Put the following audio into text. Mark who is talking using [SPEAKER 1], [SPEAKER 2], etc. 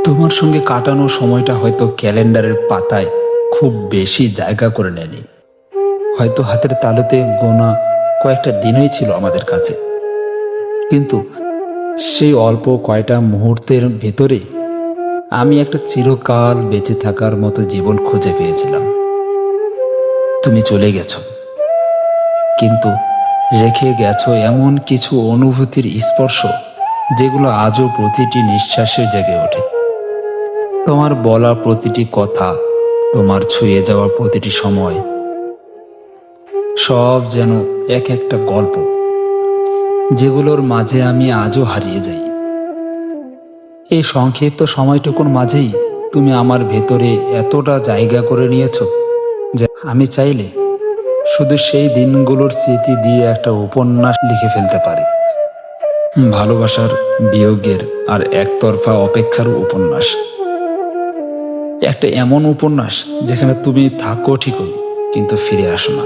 [SPEAKER 1] তোমার সঙ্গে কাটানো সময়টা হয়তো ক্যালেন্ডারের পাতায় খুব বেশি জায়গা করে নেয়নি। হয়তো হাতের তালুতে গোনা কয়েকটা দিনই ছিল আমাদের কাছে, কিন্তু সেই অল্প কয়টা মুহূর্তের ভেতরে আমি একটা চিরকাল বেঁচে থাকার মতো জীবন খুঁজে পেয়েছিলাম। তুমি চলে গেছো, কিন্তু রেখে গেছো এমন কিছু অনুভূতির স্পর্শ যেগুলো আজও প্রতিটি নিঃশ্বাসে জেগে ওঠে। তোমার বলা প্রতিটি কথা, তোমার ছুঁয়ে যাওয়া প্রতিটি সময়, সব যেন এক একটা গল্প যেগুলোর মাঝে আমি আজও হারিয়ে যাই। এই সংক্ষিপ্ত সময়টুকুর মাঝেই তুমি আমার ভেতরে এতটা জায়গা করে নিয়েছো যে আমি চাইলে শুধু সেই দিনগুলোর স্মৃতি দিয়ে একটা উপন্যাস লিখে ফেলতে পারি। ভালোবাসার, বিয়োগের আর একতরফা অপেক্ষার উপন্যাস। একটা এমন উপন্যাস যেখানে তুমি থাকো ঠিকই, কিন্তু ফিরে আসো না।